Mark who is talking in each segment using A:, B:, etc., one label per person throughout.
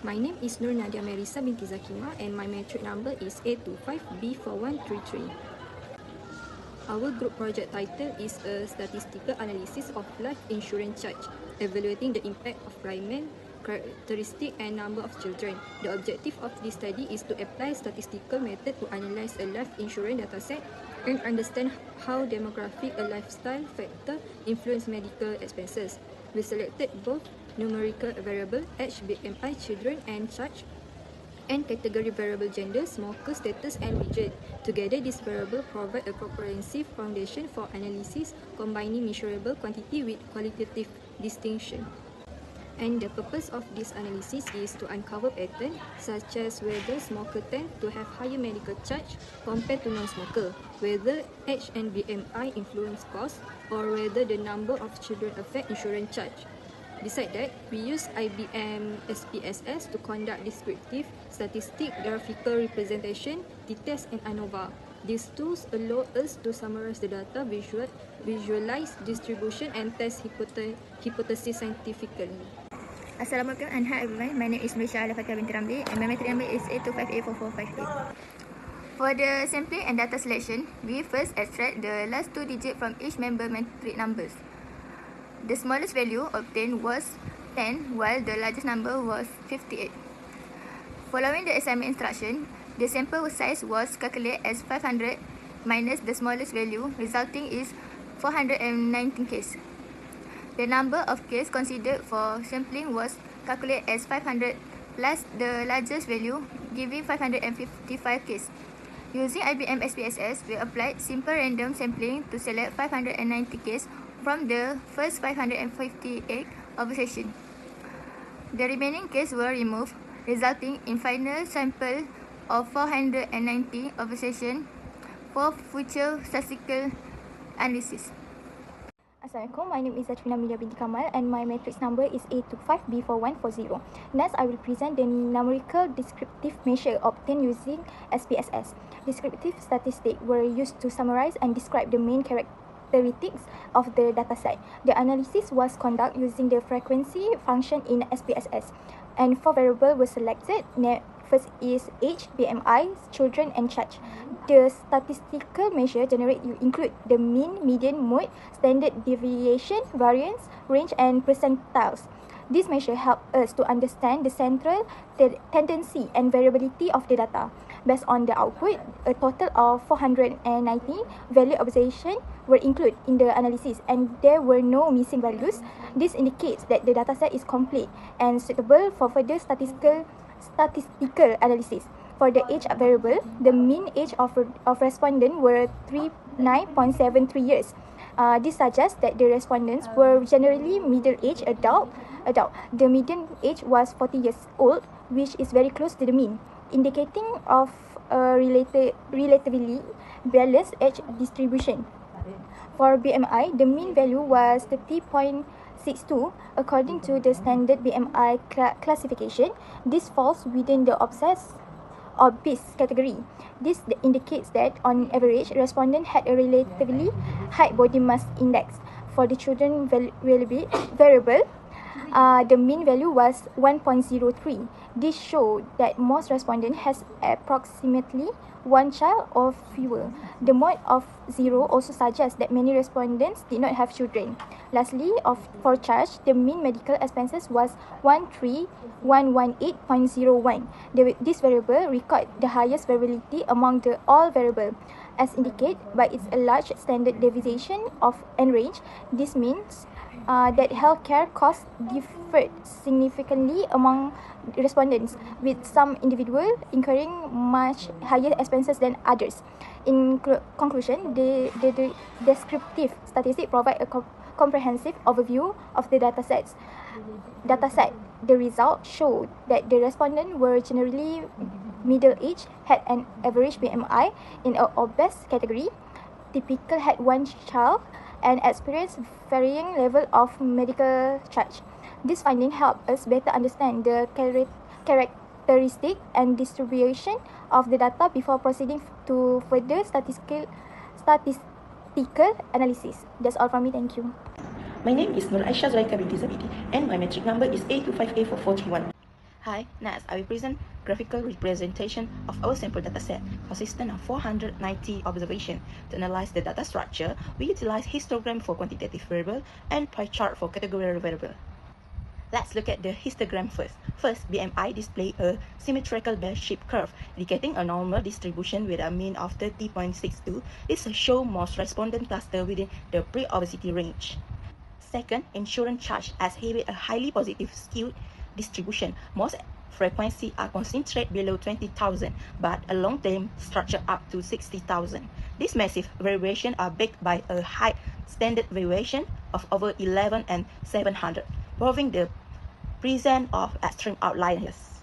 A: My name is Nur Nadia Marisa binti Zakima and my matric number is A25B4133. Our group project title is a statistical analysis of life insurance charge, evaluating the impact of climate, characteristic and number of children. The objective of this study is to apply statistical method to analyze a life insurance dataset and understand how demographic and lifestyle factor influence medical expenses. We selected both numerical variable age, BMI, children and charge, and category variable gender, smoker status and region. Together, these variables provide a comprehensive foundation for analysis, combining measurable quantity with qualitative distinction. And the purpose of this analysis is to uncover patterns such as whether smokers tend to have higher medical charge compared to non-smoker, whether age and BMI influence cost, or whether the number of children affect insurance charge. Besides that, we use IBM SPSS to conduct descriptive statistic, graphical representation, t-test and ANOVA. These tools allow us to summarize the data, visualize distribution and test hypothesis scientifically.
B: Assalamualaikum and hi everyone. My name is Malaysia Al-Fatihah binti Ramli and my matric number is A25A4458. For the sampling and data selection, we first extract the last 2 digits from each member matric numbers. The smallest value obtained was 10 while the largest number was 58. Following the assignment instruction, the sample size was calculated as 500 minus the smallest value, resulting is 419 cases. The number of cases considered for sampling was calculated as 500 plus the largest value, giving 555 cases. Using IBM SPSS, we applied simple random sampling to select 590 cases from the first 558 observations. The remaining cases were removed, resulting in final sample of 490 observations for future statistical analysis.
C: Assalamualaikum, my name is Zatrina Milia binti Kamal and my matrix number is A25B4140. Next, I will present the numerical descriptive measure obtained using SPSS. Descriptive statistics were used to summarize and describe the main characteristics of the dataset. The analysis was conducted using the frequency function in SPSS, and 4 variables were selected. First is age, BMI, children and charge. The statistical measure generated include the mean, median, mode, standard deviation, variance, range and percentiles. This measure help us to understand the central tendency and variability of the data. Based on the output, a total of 490 value observations were included in the analysis and there were no missing values. This indicates that the dataset is complete and suitable for further statistical analysis. For the age variable, the mean age of respondents were 39.73 years. This suggests that the respondents were generally middle-aged adult. The median age was 40 years old, which is very close to the mean, indicating of a relatively balanced age distribution. For BMI, the mean value was 30.62 according to the standard BMI classification. This falls within the obese category. This indicates that on average, respondents had a relatively high body mass index. For the children variable, the mean value was 1.03. This showed that most respondents has approximately 1 child or fewer. The mode of 0 also suggests that many respondents did not have children. Lastly, for charge, the mean medical expenses was 13118.01. This variable record the highest variability among all variables. As indicated by its large standard deviation and range, this means that healthcare costs differed significantly among respondents, with some individuals incurring much higher expenses than others. In conclusion, the descriptive statistics provide a comprehensive overview of the dataset. The results showed that the respondents were generally middle-aged, had an average BMI in an obese category, typically had 1 child, and experienced varying level of medical charge. This finding helped us better understand the characteristic and distribution of the data before proceeding to further statistical analysis. That's all from me. Thank you.
D: My name is Nur Aisha Zulaika binti Zabidi and my matric number is A25A4431. Hi, next I will present graphical representation of our sample dataset consisting of 490 observations. To analyze the data structure, we utilize histogram for quantitative variable and pie chart for categorical variable. Let's look at the histogram first. First, BMI displays a symmetrical bell-shaped curve, indicating a normal distribution with a mean of 30.62. This shows most respondent cluster within the pre-obesity range. Second, insurance charge exhibit a highly positive skewed distribution. Most frequencies are concentrated below 20,000, but a long-term structure up to 60,000. These massive variations are backed by a high standard variation of over 11 and 700, proving the presence of extreme outliers.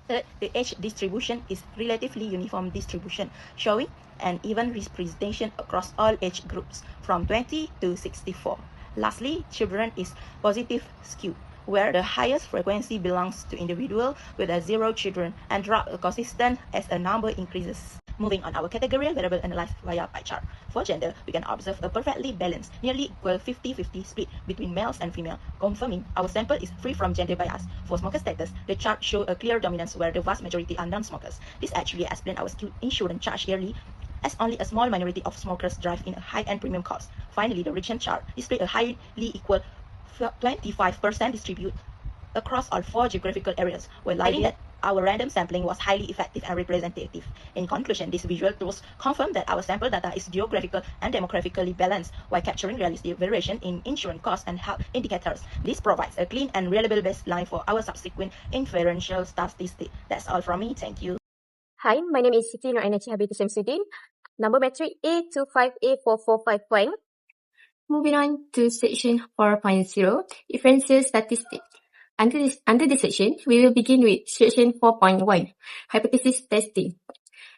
D: Third, the age distribution is relatively uniform distribution, showing an even representation across all age groups from 20 to 64. Lastly, children is positive skew, where the highest frequency belongs to individual with a 0 children and drop consistent as a number increases. Moving on, our categorical variable analyzed via pie chart. For gender, we can observe a perfectly balanced, nearly equal 50-50 split between males and female, confirming our sample is free from gender bias. For smoker status, the chart shows a clear dominance where the vast majority are non-smokers. This actually explains our skewed insurance charge yearly, as only a small minority of smokers drive in a high-end premium cars. Finally, the region chart displays a highly equal 25% distribute across all 4 geographical areas, highlighting that our random sampling was highly effective and representative. In conclusion, these visual tools confirm that our sample data is geographical and demographically balanced while capturing realistic variation in insurance costs and health indicators. This provides a clean and reliable baseline for our subsequent inferential statistics. That's all from me. Thank you.
E: Hi, my name is Siti Nur Ainaci Habibie Shamsuddin, number metric A25A4451. Moving on to section 4.0, differential statistics. Under this section, we will begin with section 4.1, hypothesis testing.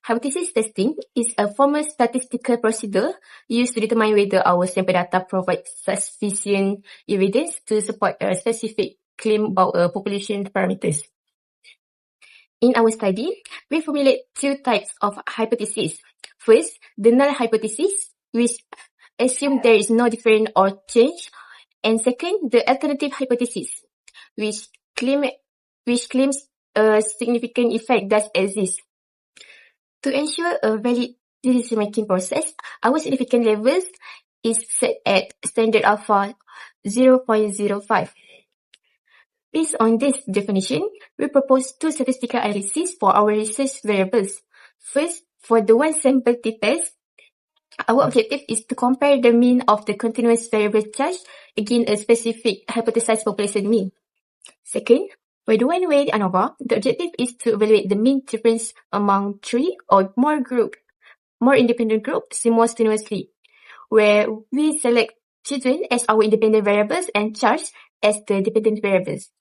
E: Hypothesis testing is a formal statistical procedure used to determine whether our sample data provides sufficient evidence to support a specific claim about a population parameters. In our study, we formulate 2 types of hypotheses. First, the null hypothesis, which assumes there is no difference or change. And second, the alternative hypothesis, which claims a significant effect does exist. To ensure a valid decision-making process, our significant levels is set at standard alpha 0.05. Based on this definition, we propose 2 statistical analyses for our research variables. First, for the one sample t-test, our objective is to compare the mean of the continuous variable charge against a specific hypothesized population mean. Second, for the one-way ANOVA, the objective is to evaluate the mean difference among 3 or more independent groups simultaneously, where we select children as our independent variables and charge as the dependent variables.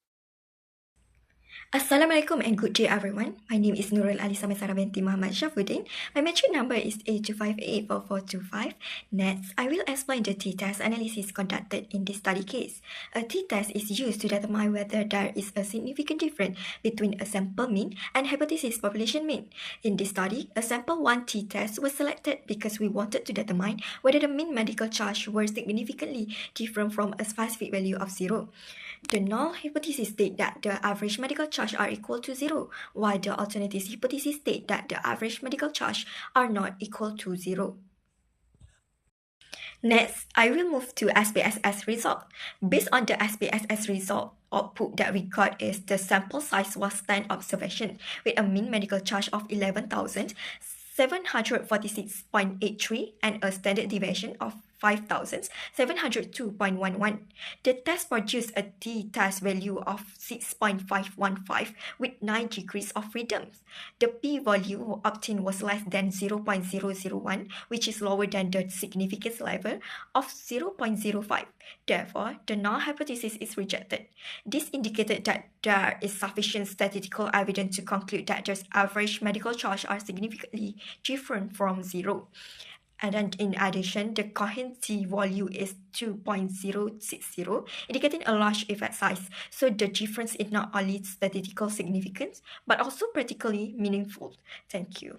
B: Assalamualaikum and good day everyone. My name is Nurul Alisa Mesara binti Muhammad Syafuddin. My metric number is A25A4425. Next, I will explain the t-test analysis conducted in this study case. A t-test is used to determine whether there is a significant difference between a sample mean and hypothesis population mean. In this study, a sample 1 t-test was selected because we wanted to determine whether the mean medical charge were significantly different from a specific value of 0. The null hypothesis state that the average medical charge are equal to 0, while the alternative hypothesis state that the average medical charge are not equal to 0. Next, I will move to SPSS result. Based on the SPSS result, output that we got is the sample size was 10 observations with a mean medical charge of 11,746.83 and a standard deviation of 5,702.11. The test produced a t-test value of 6.515 with 9 degrees of freedom. The p-value obtained was less than 0.001, which is lower than the significance level of 0.05. Therefore, the null hypothesis is rejected. This indicated that there is sufficient statistical evidence to conclude that the average medical charge are significantly different from 0. And then in addition, the coherency value is 2.060, indicating a large effect size. So the difference is not only statistical significance, but also practically meaningful. Thank you.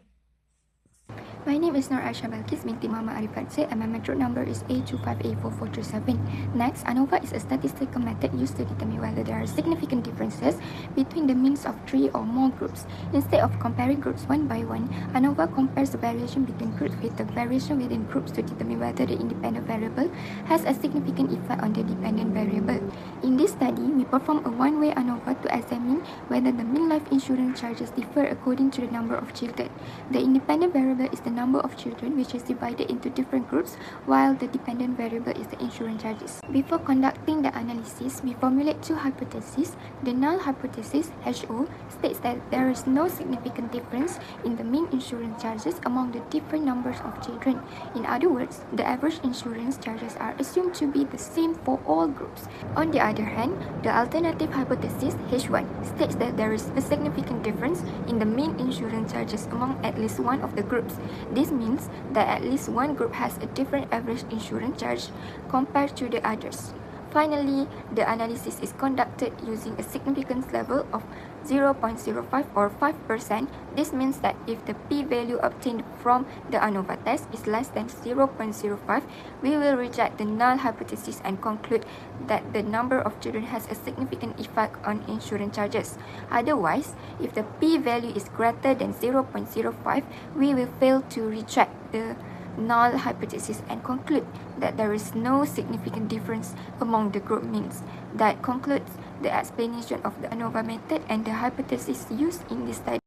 B: My name is Nur Aisha Balkis binti Muhammad Arifat Zaid and my metric number is A25A4437. Next, ANOVA is a statistical method used to determine whether there are significant differences between the means of 3 or more groups. Instead of comparing groups one by one, ANOVA compares the variation between groups with the variation within groups to determine whether the independent variable has a significant effect on the dependent variable. In this study, we perform a one-way ANOVA to examine whether the mean life insurance charges differ according to the number of children. The independent variable is the number of children, which is divided into different groups, while the dependent variable is the insurance charges. Before conducting the analysis, we formulate two hypotheses. The null hypothesis, HO, states that there is no significant difference in the mean insurance charges among the different numbers of children. In other words, the average insurance charges are assumed to be the same for all groups. On the other hand, the alternative hypothesis, H1, states that there is a significant difference in the mean insurance charges among at least one of the groups. This means that at least one group has a different average insurance charge compared to the others. Finally, the analysis is conducted using a significance level of 0.05 or 5%. This means that if the p-value obtained from the ANOVA test is less than 0.05, we will reject the null hypothesis and conclude that the number of children has a significant effect on insurance charges. Otherwise, if the p-value is greater than 0.05, we will fail to reject the null hypothesis and conclude that there is no significant difference among the group means. That concludes the explanation of the ANOVA method and the hypothesis used in this study.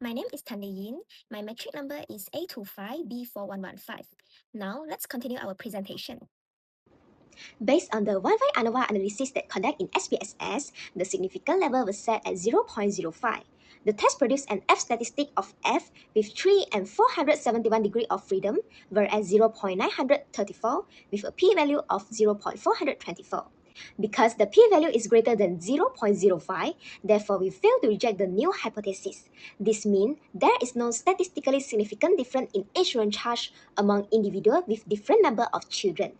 F: My name is Tande Yin. My metric number is A25B4115. Now, let's continue our presentation.
G: Based on the one-way ANOVA analysis that conduct in SPSS, the significant level was set at 0.05. The test produced an F statistic of F with 3 and 471 degree of freedom, whereas 0.934 with a p-value of 0.424. Because the p-value is greater than 0.05, therefore we fail to reject the new hypothesis. This means there is no statistically significant difference in insurance charge among individuals with different number of children.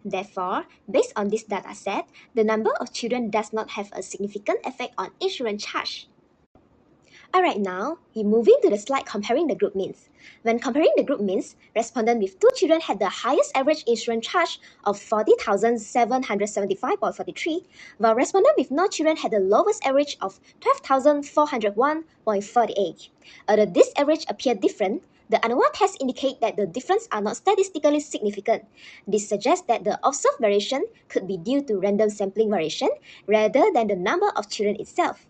G: Therefore, based on this dataset, the number of children does not have a significant effect on insurance charge. Alright, now we move into the slide comparing the group means. When comparing the group means, respondents with 2 children had the highest average insurance charge of 40,775.43, while respondents with no children had the lowest average of 12,401.48. Although this average appear different, the ANOVA test indicate that the differences are not statistically significant. This suggests that the observed variation could be due to random sampling variation rather than the number of children itself.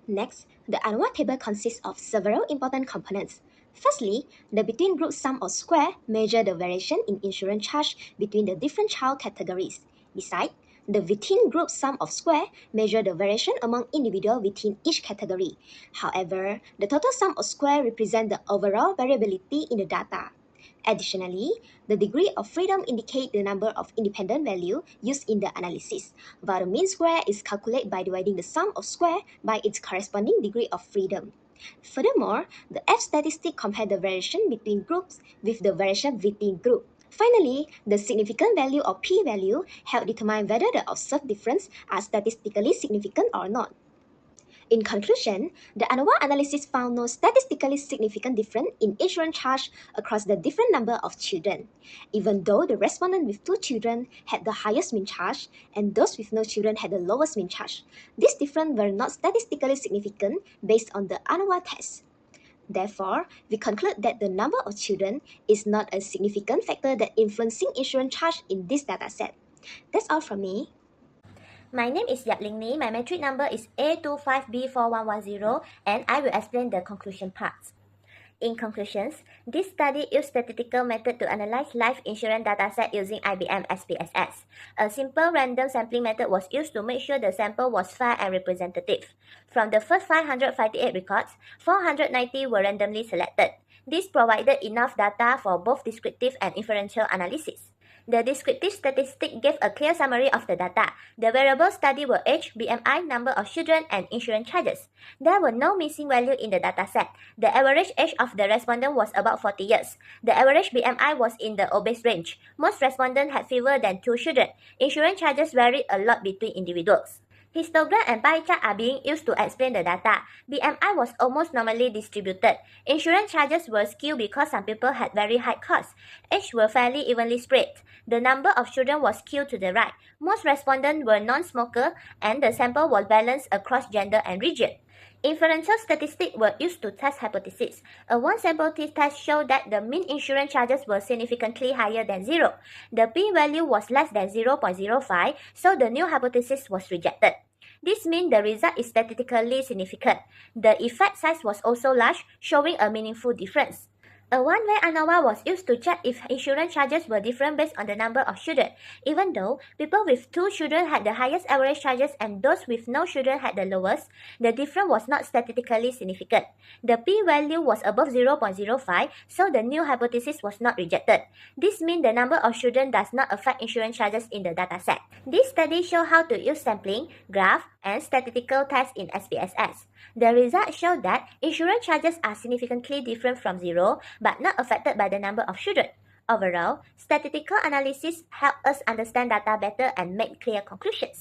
G: Next, the ANOVA table consists of several important components. Firstly, the between group sum or square measure the variation in insurance charge between the different child categories. Besides, the within group sum of square measure the variation among individuals within each category. However, the total sum of square represents the overall variability in the data. Additionally, the degree of freedom indicates the number of independent value used in the analysis, while the mean square is calculated by dividing the sum of square by its corresponding degree of freedom. Furthermore, the F statistic compares the variation between groups with the variation within group. Finally, the significant value or p-value help determine whether the observed differences are statistically significant or not. In conclusion, the ANOVA analysis found no statistically significant difference in insurance charge across the different number of children, even though the respondent with 2 children had the highest mean charge and those with no children had the lowest mean charge. These differences were not statistically significant based on the ANOVA test. Therefore, we conclude that the number of children is not a significant factor that influencing insurance charge in this dataset. That's all from me.
F: My name is Yap Ling Ni. My metric number is A25B4110, and I will explain the conclusion parts. In conclusions, this study used statistical method to analyze life insurance dataset using IBM SPSS. A simple random sampling method was used to make sure the sample was fair and representative. From the first 558 records, 490 were randomly selected. This provided enough data for both descriptive and inferential analysis. The descriptive statistic gave a clear summary of the data. The variables studied were age, BMI, number of children, and insurance charges. There were no missing value in the dataset. The average age of the respondent was about 40 years. The average BMI was in the obese range. Most respondents had fewer than 2 children. Insurance charges varied a lot between individuals. Histogram and pie chart are being used to explain the data. BMI was almost normally distributed. Insurance charges were skewed because some people had very high costs. Age were fairly evenly spread. The number of children was skewed to the right. Most respondents were non-smoker and the sample was balanced across gender and region. Inferential statistics were used to test hypotheses. A one-sample test showed that the mean insurance charges were significantly higher than 0. The p-value was less than 0.05, so the new hypothesis was rejected. This means the result is statistically significant. The effect size was also large, showing a meaningful difference. A one-way ANOVA was used to check if insurance charges were different based on the number of children. Even though people with 2 children had the highest average charges and those with no children had the lowest, the difference was not statistically significant. The p-value was above 0.05, so the new hypothesis was not rejected. This means the number of children does not affect insurance charges in the dataset. This study shows how to use sampling, graph, and statistical tests in SPSS. The results show that insurance charges are significantly different from 0, but not affected by the number of children. Overall, statistical analysis help us understand data better and make clear conclusions.